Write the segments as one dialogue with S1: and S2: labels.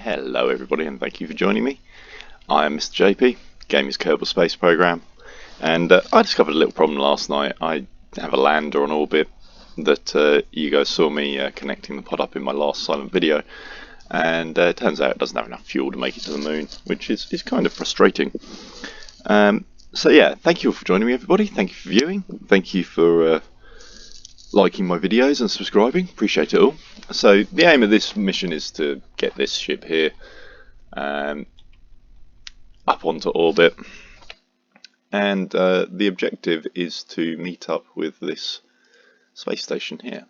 S1: Hello everybody and thank you for joining me. I am MrJP, game is Kerbal Space Program, and I discovered a little problem last night. I have a lander on orbit that you guys saw me connecting the pod up in my last silent video, and it turns out it doesn't have enough fuel to make it to the moon, which is kind of frustrating. So yeah, thank you all for joining me everybody, thank you for viewing, thank you for liking my videos and subscribing, appreciate it all. So the aim of this mission is to get this ship here up onto orbit, and the objective is to meet up with this space station here,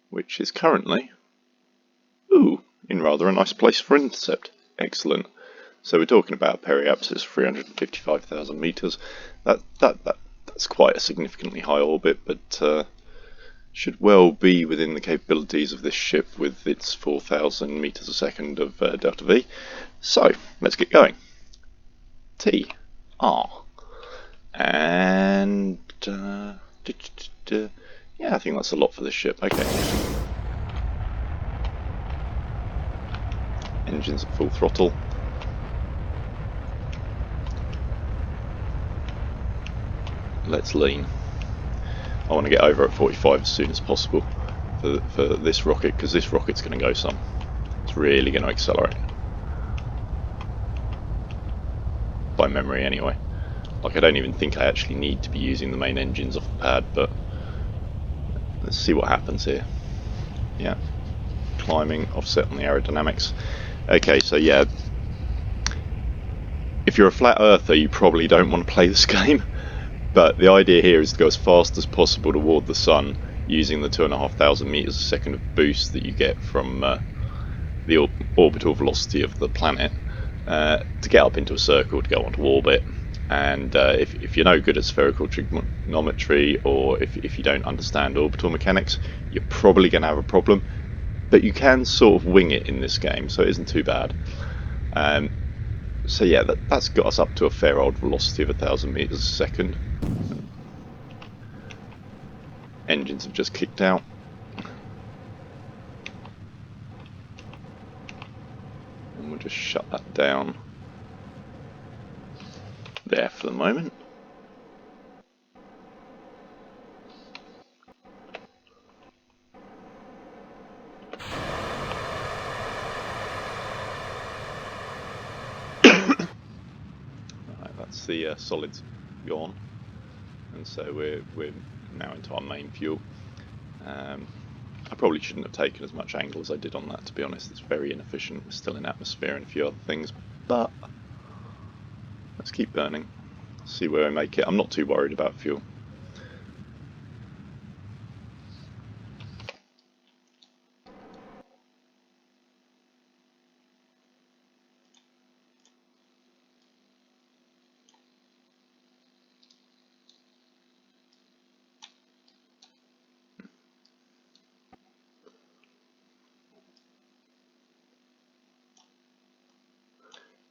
S1: which is currently in rather a nice place for intercept. Excellent. So we're talking about periapsis 355,000 meters. That's quite a significantly high orbit, but should well be within the capabilities of this ship with its 4,000 meters a second of delta V. So let's get going. T R and yeah, I think that's a lot for this ship. Okay. Engines at full throttle. Let's lean. I want to get over at 45 as soon as possible for this rocket, because this rocket's going to go some. It's really going to accelerate. By memory anyway. Like, I don't even think I actually need to be using the main engines off the pad, but let's see what happens here. Yeah. Climbing, offset on the aerodynamics. Okay, so yeah. If you're a flat earther, you probably don't want to play this game. But the idea here is to go as fast as possible toward the sun using the 2,500 meters a second of boost that you get from the orbital velocity of the planet to get up into a circle to go onto orbit. And if you're no good at spherical trigonometry, or if you don't understand orbital mechanics, you're probably going to have a problem. But you can sort of wing it in this game, so it isn't too bad. So yeah, that's got us up to a fair old velocity of 1,000 meters a second. Engines have just kicked out. And we'll just shut that down there for the moment. That's the solids gone, and so we're now into our main fuel. I probably shouldn't have taken as much angle as I did on that, to be honest. It's very inefficient. We're still in atmosphere and a few other things, but let's keep burning, see where we make it. I'm not too worried about fuel.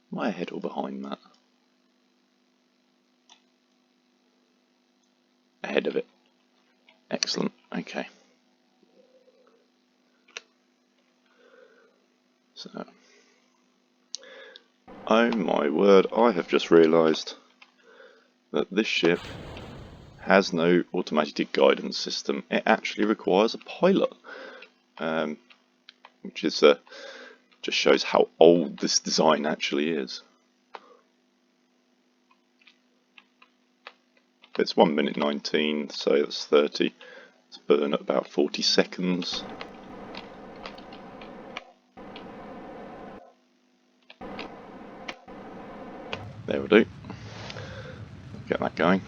S1: Am I ahead or behind that? Ahead of it. Excellent. Okay. So, oh my word, I have just realised that this ship has no automatic guidance system. It actually requires a pilot, which is just shows how old this design actually is. It's 1 minute 19, so that's 30. It's burn at about 40 seconds. There we do. Get that going.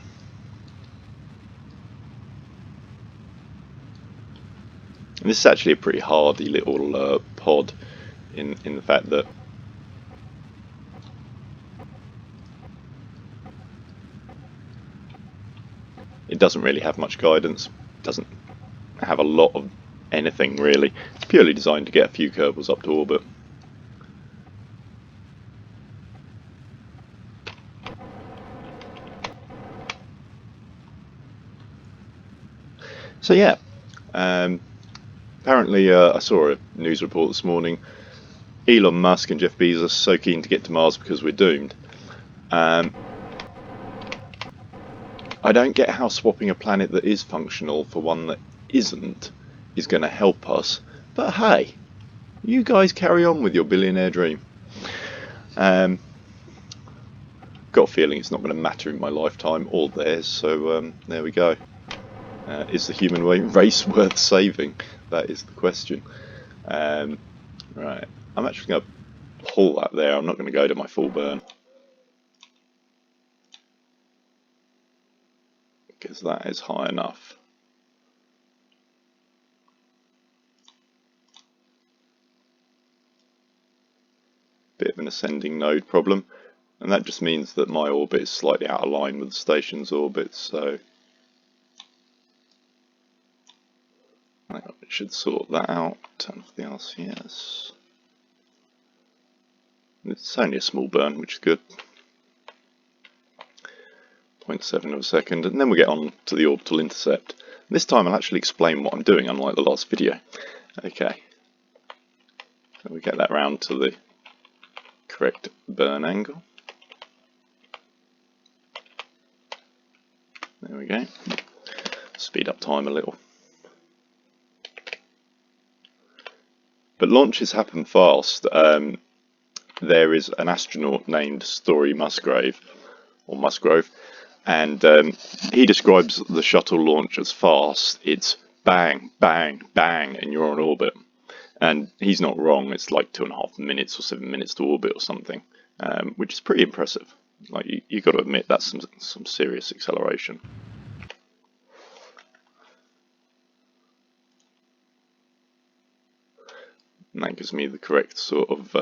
S1: And this is actually a pretty hardy little pod in the fact that it doesn't really have much guidance, doesn't have a lot of anything really. It's purely designed to get a few Kerbals up to orbit. So yeah, apparently I saw a news report this morning Elon Musk and Jeff Bezos are so keen to get to Mars because we're doomed. I don't get how swapping a planet that is functional for one that isn't is going to help us, but hey, you guys carry on with your billionaire dream. Got a feeling it's not going to matter in my lifetime or theirs, so there we go. Is the human race worth saving? That is the question. Right, I'm actually going to pull that there. I'm not going to go to my full burn, because that is high enough. Bit of an ascending node problem, and that just means that my orbit is slightly out of line with the station's orbit, so I should sort that out. Turn off the RCS. It's only a small burn, which is good. 0.7 of a second, and then we'll get on to the orbital intercept. This time I'll actually explain what I'm doing, unlike the last video. Okay, so we get that round to the correct burn angle. There we go. Speed up time a little. But launches happen fast. There is an astronaut named Story Musgrave, and he describes the shuttle launch as fast. It's bang, bang, bang, and you're on orbit. And he's not wrong. It's like 2.5 minutes or 7 minutes to orbit or something, which is pretty impressive. Like you got to admit that's some serious acceleration. And that gives me the correct sort of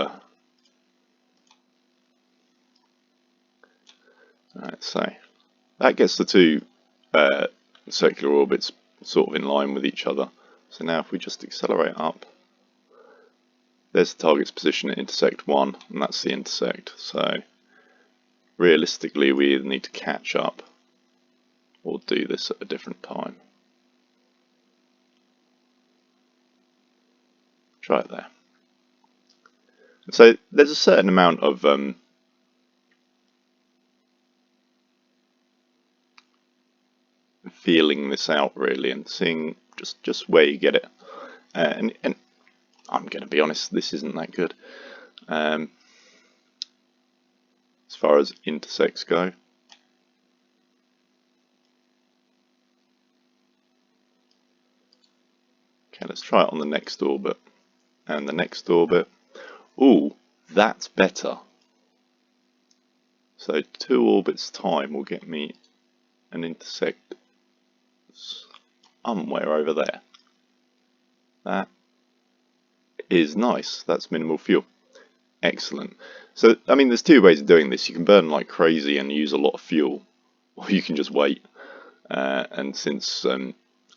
S1: Alright, so that gets the two circular orbits sort of in line with each other. So now if we just accelerate up, there's the target's position at intersect 1, and that's the intersect. So realistically we either need to catch up or do this at a different time. Try it there. And so there's a certain amount of feeling this out really, and seeing just where you get it. And I'm going to be honest, this isn't that good as far as intersects go. Okay, let's try it on the next orbit and the next orbit. Ooh, that's better. So 2 orbits time will get me an intersect somewhere over there. That is nice. That's minimal fuel. Excellent. So, I mean, there's 2 ways of doing this. You can burn like crazy and use a lot of fuel, or you can just wait. And since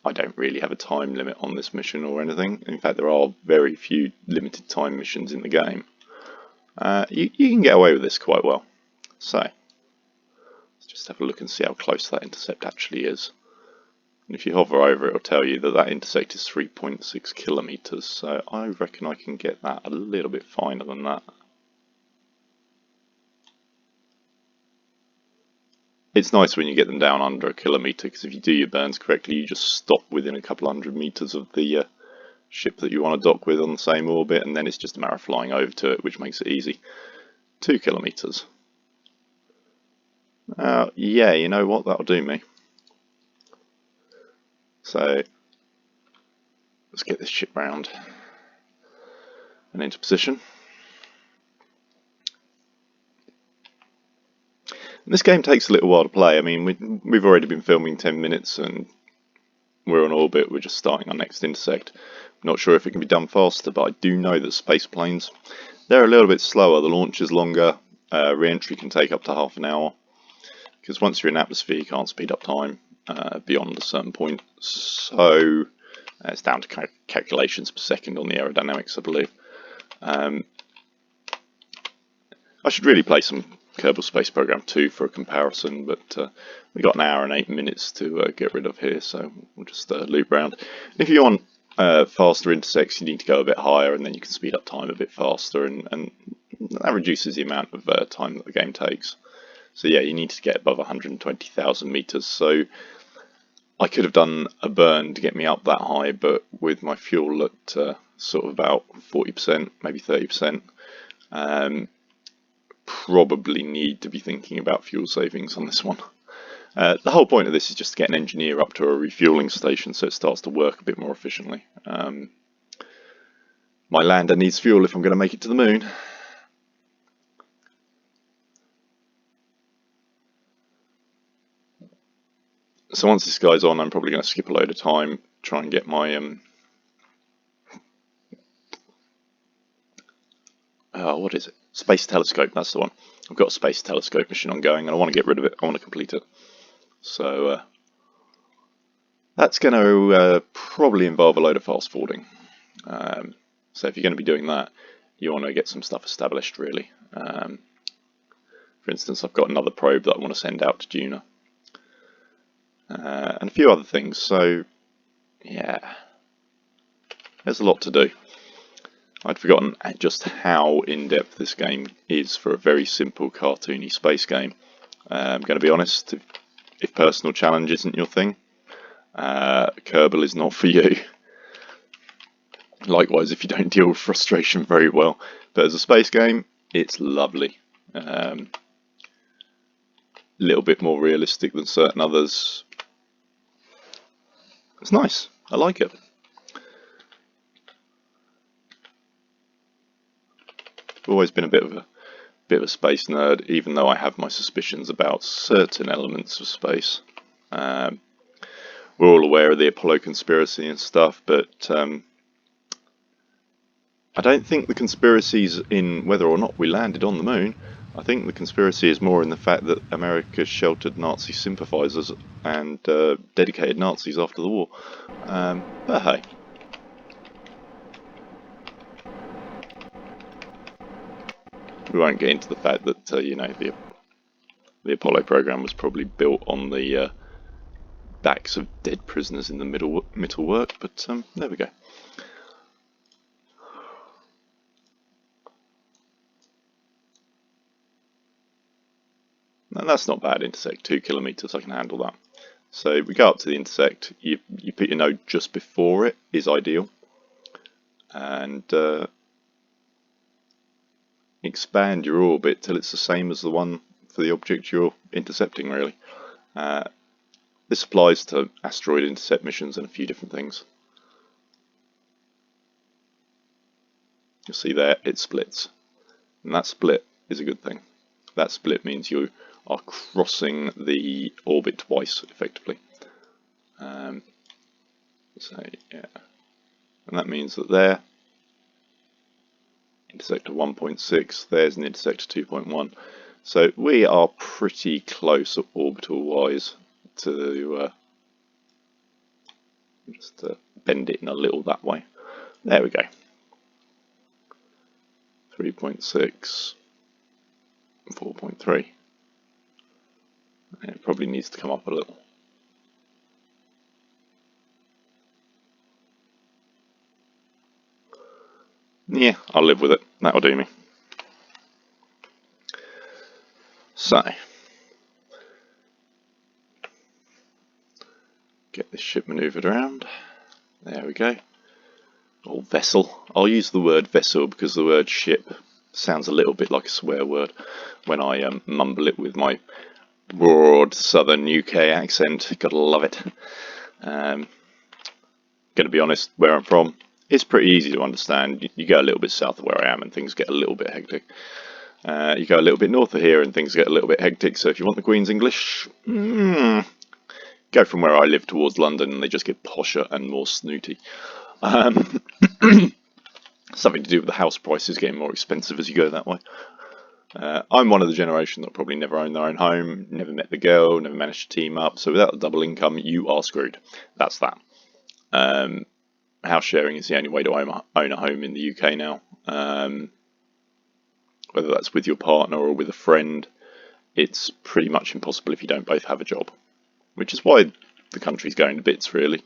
S1: I don't really have a time limit on this mission or anything, in fact there are very few limited time missions in the game, you can get away with this quite well. So, let's just have a look and see how close that intercept actually is. And if you hover over it, it'll tell you that that intersect is 3.6 kilometers, so I reckon I can get that a little bit finer than that. It's nice when you get them down under a kilometre, because if you do your burns correctly, you just stop within a couple 100 metres of the ship that you want to dock with on the same orbit, and then it's just a matter of flying over to it, which makes it easy. 2 kilometres. Yeah, you know what, that'll do me. So, let's get this ship round and into position. This game takes a little while to play. I mean, we've already been filming 10 minutes and we're on orbit. We're just starting our next intersect. Not sure if it can be done faster, but I do know that space planes, they're a little bit slower. The launch is longer. Re-entry can take up to half an hour, because once you're in atmosphere you can't speed up time beyond a certain point. So it's down to calculations per second on the aerodynamics, I believe. I should really play some Kerbal Space Program 2 for a comparison, but we got 1 hour and 8 minutes to get rid of here, so we'll just loop round. If you want faster intersects, you need to go a bit higher, and then you can speed up time a bit faster, and that reduces the amount of time that the game takes. So yeah, you need to get above 120,000 meters. So I could have done a burn to get me up that high, but with my fuel at sort of about 40%, maybe 30%, probably need to be thinking about fuel savings on this one. The whole point of this is just to get an engineer up to a refueling station so it starts to work a bit more efficiently. My lander needs fuel if I'm going to make it to the moon. So once this guy's on, I'm probably going to skip a load of time, try and get my what is it? Space telescope, that's the one. I've got a space telescope mission ongoing and I want to get rid of it, I want to complete it. So that's going to probably involve a load of fast forwarding. So if you're going to be doing that, you want to get some stuff established really. For instance, I've got another probe that I want to send out to Juno. And a few other things, so yeah, there's a lot to do. I'd forgotten just how in-depth this game is for a very simple cartoony space game. I'm going to be honest, if personal challenge isn't your thing, Kerbal is not for you. Likewise, if you don't deal with frustration very well. But as a space game, it's lovely. A little bit more realistic than certain others. It's nice. I like it. I've always been a bit of a space nerd, even though I have my suspicions about certain elements of space. We're all aware of the Apollo conspiracy and stuff, but I don't think the conspiracy's in whether or not we landed on the moon. I think the conspiracy is more in the fact that America sheltered Nazi sympathisers and dedicated Nazis after the war. But hey. We won't get into the fact that, you know, the Apollo program was probably built on the backs of dead prisoners in the middle work, but there we go. Now that's not bad, intersect, 2 kilometers, I can handle that. So we go up to the intersect, you put your node just before it is ideal, and expand your orbit till it's the same as the one for the object you're intercepting really. This applies to asteroid intercept missions and a few different things. You'll see there it splits, and that split is a good thing. That split means you are crossing the orbit twice effectively. So yeah, and that means that there intersector 1.6, there's an intersector 2.1. So we are pretty close orbital wise to just bend it in a little that way. There we go. 3.6, 4.3. It probably needs to come up a little. Yeah, I'll live with it. That'll do me. So, get this ship manoeuvred around. There we go. Or vessel. I'll use the word vessel because the word ship sounds a little bit like a swear word when I mumble it with my broad southern UK accent. Gotta love it. Gonna be honest, where I'm from, it's pretty easy to understand. You go a little bit south of where I am and things get a little bit hectic. You go a little bit north of here and things get a little bit hectic. So if you want the Queen's English, go from where I live towards London and they just get posher and more snooty. Something to do with the house prices getting more expensive as you go that way. I'm one of the generation that probably never owned their own home, never met the girl, never managed to team up. So without the double income, you are screwed. That's that. House sharing is the only way to own a home in the UK now. Whether that's with your partner or with a friend, it's pretty much impossible if you don't both have a job. Which is why the country's going to bits, really.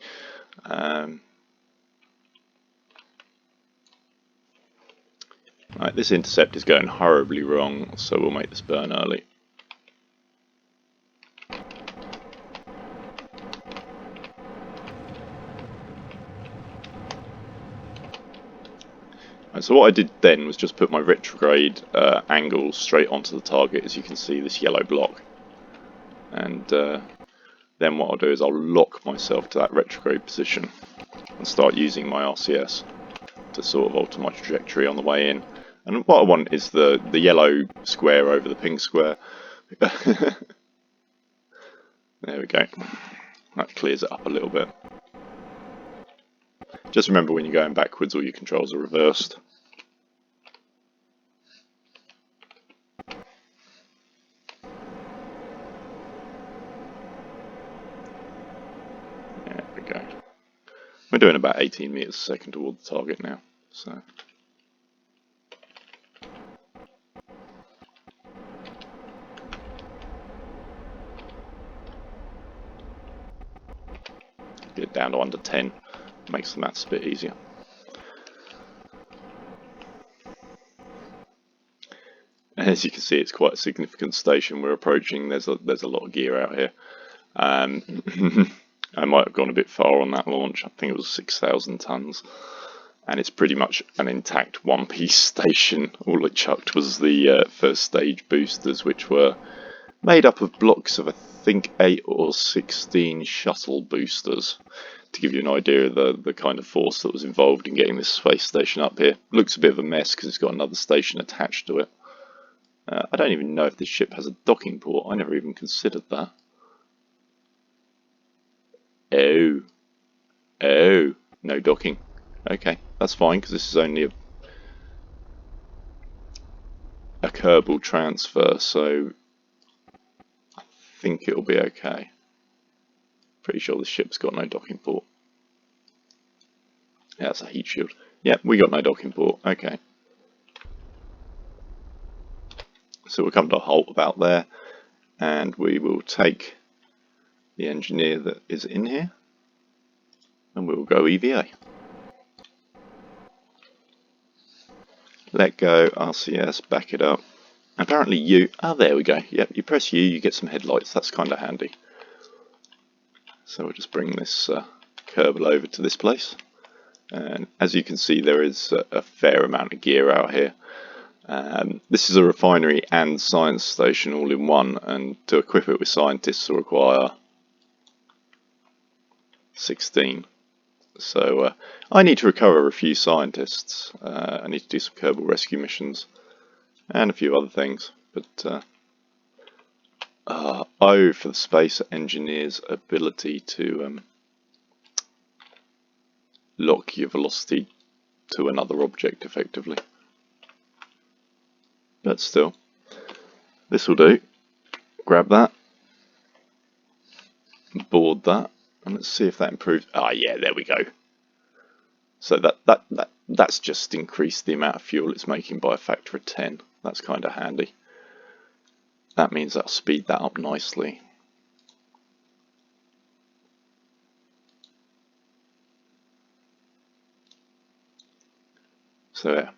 S1: Right, this intercept is going horribly wrong, so we'll make this burn early. Right, so what I did then was just put my retrograde angle straight onto the target, as you can see, this yellow block. And then what I'll do is I'll lock myself to that retrograde position and start using my RCS to sort of alter my trajectory on the way in. And what I want is the yellow square over the pink square. There we go. That clears it up a little bit. Just remember, when you're going backwards, all your controls are reversed. There we go. We're doing about 18 meters a second toward the target now, so. Get it down to under 10, makes the maths a bit easier. And as you can see, it's quite a significant station we're approaching. There's a lot of gear out here. I might have gone a bit far on that launch. I think it was 6,000 tons, and it's pretty much an intact one-piece station. All it chucked was the first stage boosters, which were made up of blocks of, I think, 8 or 16 shuttle boosters, to give you an idea of the kind of force that was involved in getting this space station up here. Looks a bit of a mess because it's got another station attached to it. I don't even know if this ship has a docking port. I never even considered that. Oh, no docking. Okay, that's fine, because this is only a Kerbal transfer, so I think it'll be okay. Pretty sure this ship's got no docking port. Yeah, it's a heat shield. Yep, we got no docking port. Okay. So we'll come to a halt about there, and we will take the engineer that is in here, and we'll go EVA. Let go, RCS, back it up. Apparently U, there we go. Yep, you press U, you get some headlights. That's kind of handy. So we'll just bring this Kerbal over to this place. And as you can see, there is a fair amount of gear out here. This is a refinery and science station all in one, and to equip it with scientists will require 16. So I need to recover a few scientists. I need to do some Kerbal rescue missions and a few other things. But O for the space engineer's ability to lock your velocity to another object effectively. But still, this will do. Grab that, board that, and let's see if that improves. Yeah, there we go. So that's just increased the amount of fuel it's making by a factor of 10. That's kind of handy. That means that'll speed that up nicely. So yeah.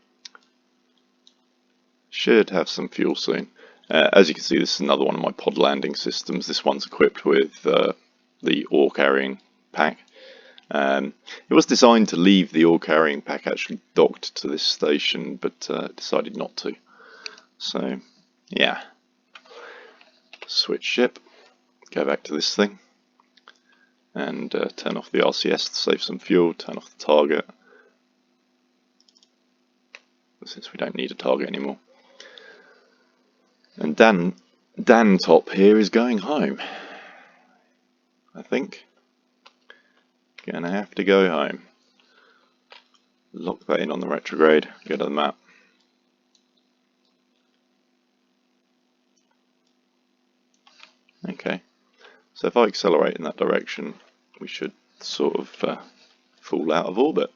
S1: Should have some fuel soon. As you can see, this is another one of my pod landing systems. This one's equipped with the ore carrying pack. It was designed to leave the ore carrying pack actually docked to this station, but decided not to. So yeah, switch ship, go back to this thing, and turn off the RCS to save some fuel, turn off the target, since we don't need a target anymore. And Dan Top here is going home, I think. Gonna have to go home. Lock that in on the retrograde, go to the map. Okay, so if I accelerate in that direction, we should sort of fall out of orbit.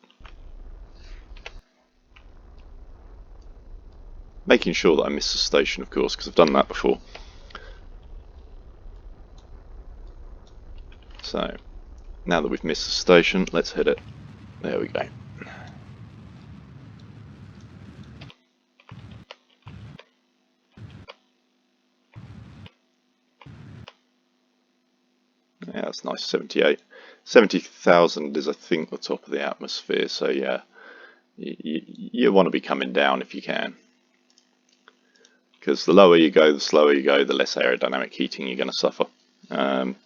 S1: Making sure that I miss the station, of course, because I've done that before. So, now that we've missed the station, let's hit it. There we go. that's nice, 78. 70,000 is, I think, the top of the atmosphere, so yeah, you want to be coming down if you can. Because the lower you go, the slower you go, the less aerodynamic heating you're going to suffer. But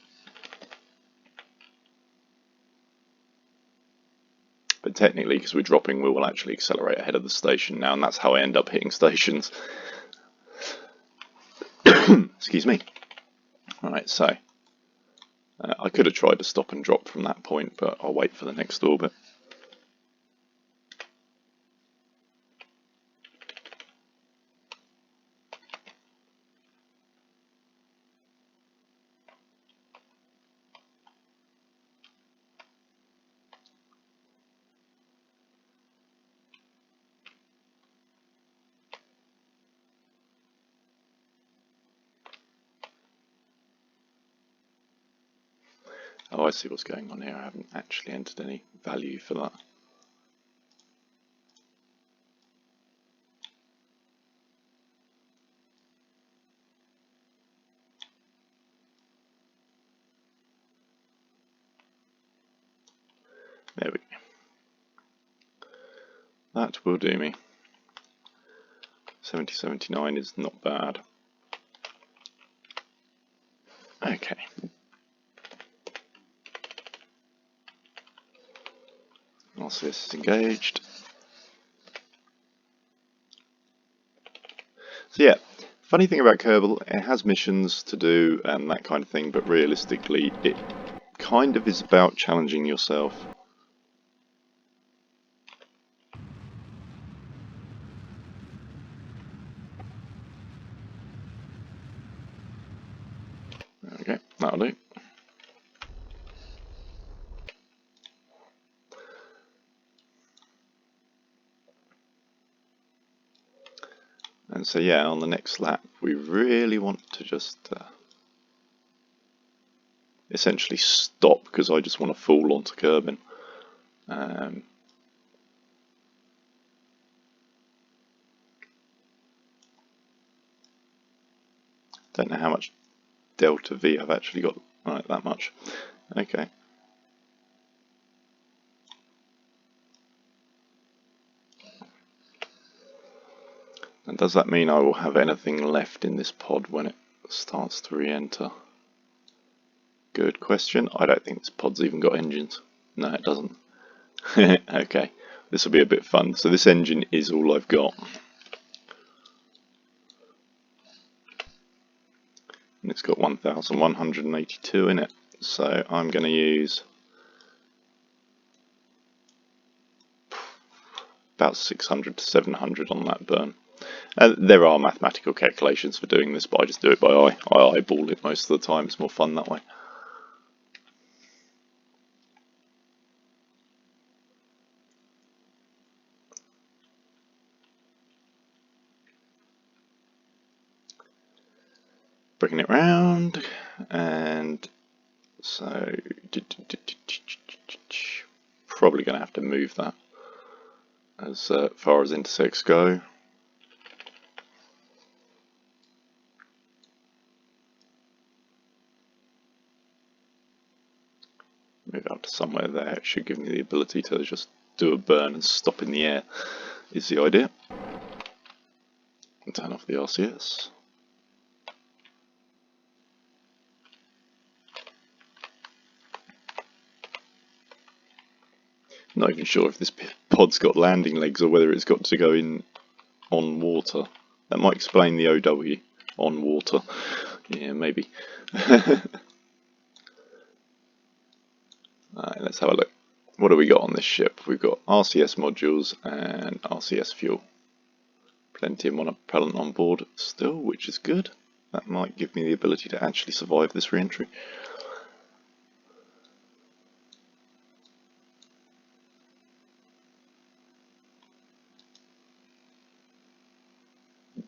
S1: technically, because we're dropping, we will actually accelerate ahead of the station now, and that's how I end up hitting stations. Excuse me. Alright, so I could have tried to stop and drop from that point, but I'll wait for the next orbit. Oh, I see what's going on here. I haven't actually entered any value for that. There we go. That will do me. 70-79 is not bad. Okay. RCS is engaged. So yeah, funny thing about Kerbal, it has missions to do and that kind of thing, but realistically it kind of is about challenging yourself. There we go, that'll do. And so yeah, on the next lap we really want to just essentially stop, because I just want to fall onto Kerbin. Don't know how much delta V I've actually got. Right, that much. Okay. And does that mean I will have anything left in this pod when it starts to re-enter? Good question. I don't think this pod's even got engines. No, it doesn't. Okay, this will be a bit fun. So this engine is all I've got. And it's got 1,182 in it. So I'm going to use about 600 to 700 on that burn. There are mathematical calculations for doing this, but I just do it by eye. I eyeball it most of the time. It's more fun that way. Bringing it round, and so probably going to have to move that as far as intersects go. Move out to somewhere there. It should give me the ability to just do a burn and stop in the air, is the idea. And turn off the RCS. Not even sure if this pod's got landing legs or whether it's got to go in on water. That might explain the OW, on water. Yeah, maybe. Alright, let's have a look. What do we got on this ship? We've got RCS modules and RCS fuel. Plenty of monopropellant on board still, which is good. That might give me the ability to actually survive this re-entry.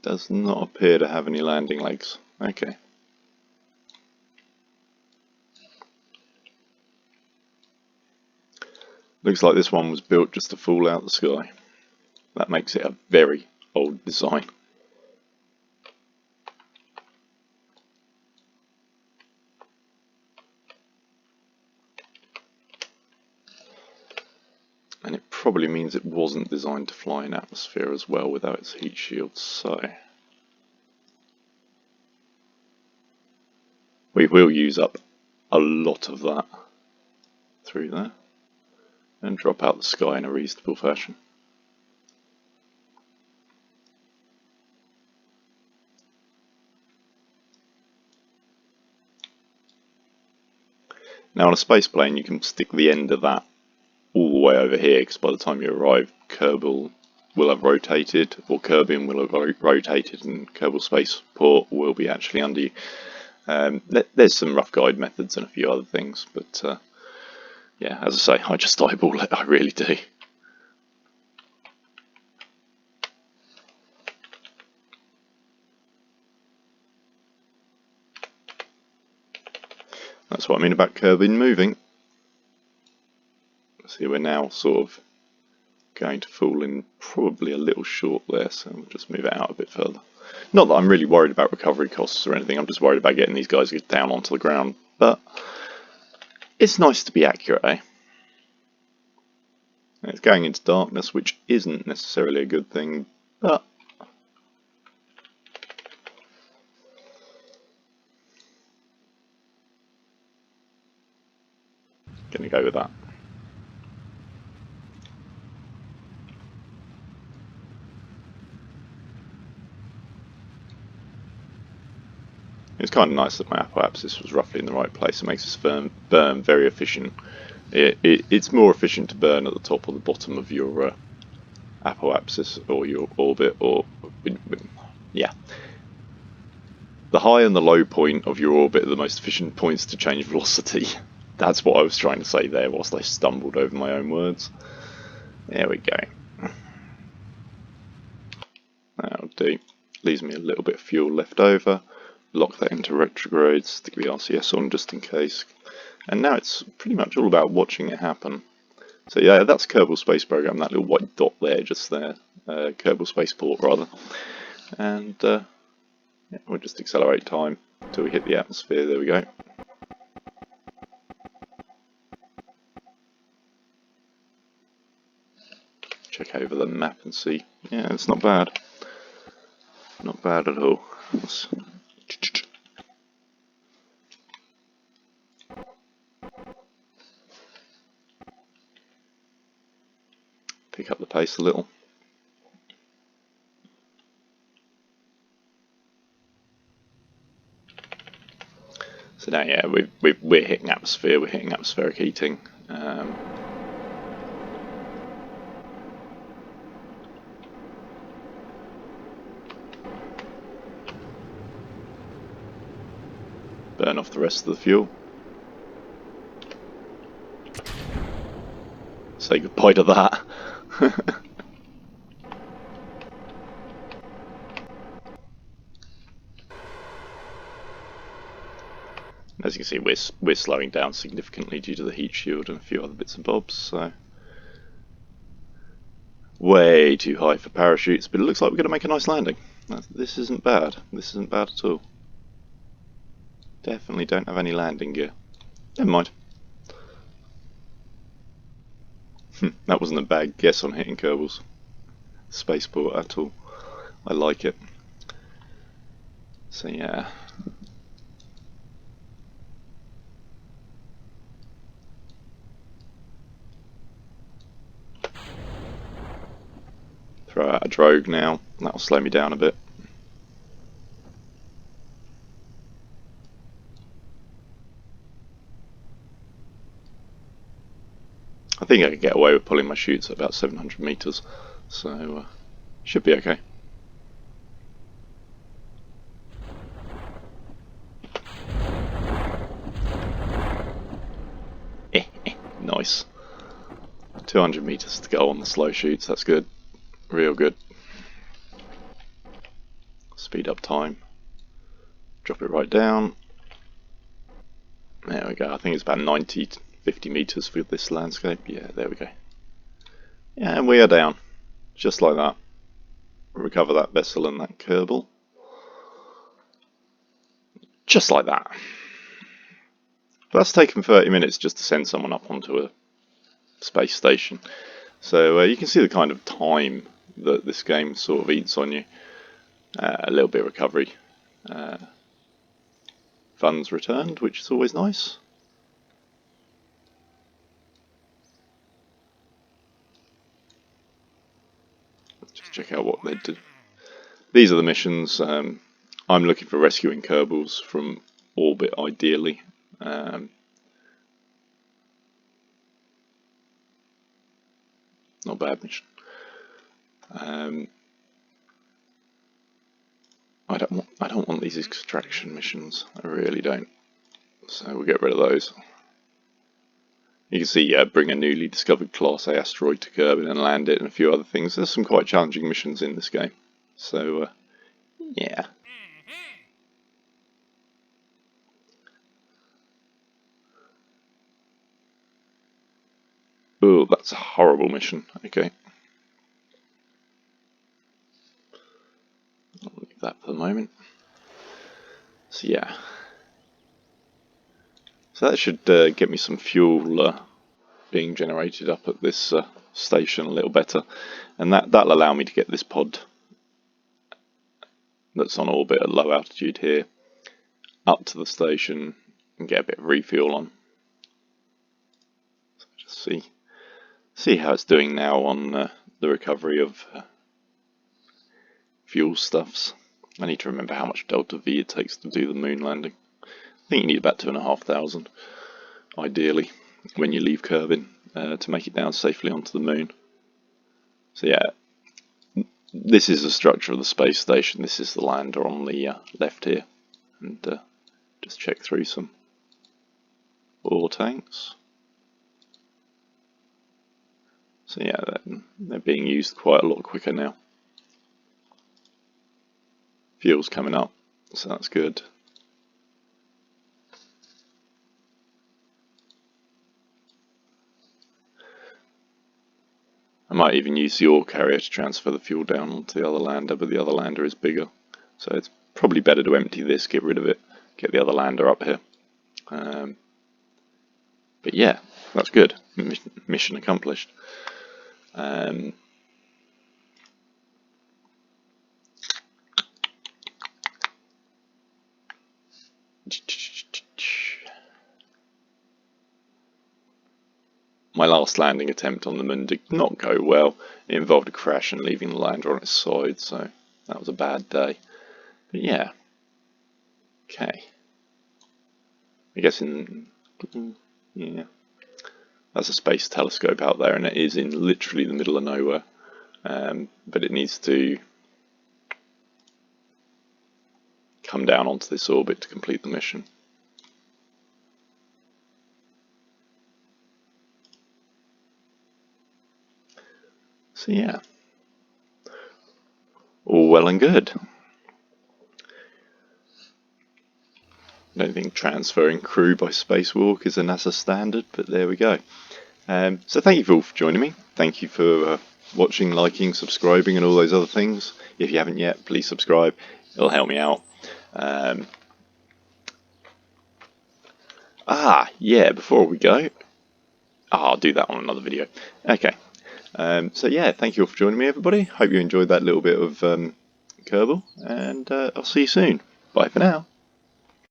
S1: Does not appear to have any landing legs. Okay. Looks like this one was built just to fall out the sky. That makes it a very old design. And it probably means it wasn't designed to fly in atmosphere as well without its heat shield, so we will use up a lot of that through there and drop out the sky in a reasonable fashion. Now on a space plane you can stick the end of that all the way over here, because by the time you arrive Kerbal will have rotated, or Kerbin will have rotated, and Kerbal Spaceport will be actually under you. There's some rough guide methods and a few other things, but yeah, as I say, I just eyeball it, I really do. That's what I mean about Kerbin moving. See, we're now sort of going to fall in probably a little short there, so we'll just move it out a bit further. Not that I'm really worried about recovery costs or anything, I'm just worried about getting these guys down onto the ground, but it's nice to be accurate, eh? And it's going into darkness, which isn't necessarily a good thing, but gonna go with that. It's kind of nice that my apoapsis was roughly in the right place. It makes this burn very efficient. It's more efficient to burn at the top or the bottom of your apoapsis or your orbit, or yeah. The high and the low point of your orbit are the most efficient points to change velocity. That's what I was trying to say there whilst I stumbled over my own words. There we go. That'll do. Leaves me a little bit of fuel left over. Lock that into retrograde, stick the RCS on just in case. And now it's pretty much all about watching it happen. So yeah, that's Kerbal Space Program, that little white dot there, just there. Kerbal Spaceport rather. And yeah, we'll just accelerate time until we hit the atmosphere. There we go. Check over the map and see. Yeah, it's not bad. Not bad at all. Let's pick up the pace a little. So now, yeah, we're hitting atmosphere. We're hitting atmospheric heating. Burn off the rest of the fuel. Say goodbye to that. As you can see, we're slowing down significantly due to the heat shield and a few other bits and bobs, so way too high for parachutes, but it looks like we're going to make a nice landing. This isn't bad. This isn't bad at all. Definitely don't have any landing gear. Never mind. That wasn't a bad guess on hitting Kerbal's spaceport at all. I like it. So yeah. Throw out a drogue now. That'll slow me down a bit. I think I can get away with pulling my chutes at about 700 meters, so should be okay. Nice. 200 meters to go on the slow chutes, that's good. Real good. Speed up time. Drop it right down. There we go. I think it's about 90 to 50 meters for this landscape. Yeah, there we go. Yeah, and we are down. Just like that. Recover that vessel and that Kerbal. Just like that. But that's taken 30 minutes just to send someone up onto a space station. So you can see the kind of time that this game sort of eats on you. A little bit of recovery. Funds returned, which is always nice. Just check out what they did. These are the missions. I'm looking for rescuing Kerbals from orbit, ideally. Not bad mission. I don't want these extraction missions. I really don't. So we'll get rid of those. You can see, bring a newly discovered Class A asteroid to Kerbin and land it, and a few other things. There's some quite challenging missions in this game. So, yeah. Oh, that's a horrible mission. Okay. I'll leave that for the moment. So, yeah. So that should get me some fuel being generated up at this station a little better. And that'll allow me to get this pod that's on orbit at low altitude here up to the station and get a bit of refuel on. So just see how it's doing now on the recovery of fuel stuffs. I need to remember how much Delta V it takes to do the moon landing. I think you need about 2,500 ideally when you leave Kerbin to make it down safely onto the moon. So yeah, this is the structure of the space station. This is the lander on the left here. And just check through some ore tanks. So yeah, they're being used quite a lot quicker now. Fuel's coming up, so that's good. I might even use the ore carrier to transfer the fuel down onto the other lander, but the other lander is bigger. So it's probably better to empty this, get rid of it, get the other lander up here. But yeah, that's good. Mission accomplished. My last landing attempt on the moon did not go well. It involved a crash and leaving the lander on its side, so that was a bad day. But yeah. Okay. I guess yeah. That's a space telescope out there, and it is in literally the middle of nowhere. But it needs to come down onto this orbit to complete the mission. So yeah, all well and good. I don't think transferring crew by spacewalk is a NASA standard, but there we go. So thank you all for joining me. Thank you for watching, liking, subscribing and all those other things. If you haven't yet, please subscribe. It'll help me out. Yeah, before we go, I'll do that on another video. Okay. So yeah, thank you all for joining me, everybody. Hope you enjoyed that little bit of Kerbal, and I'll see you soon. Bye for now.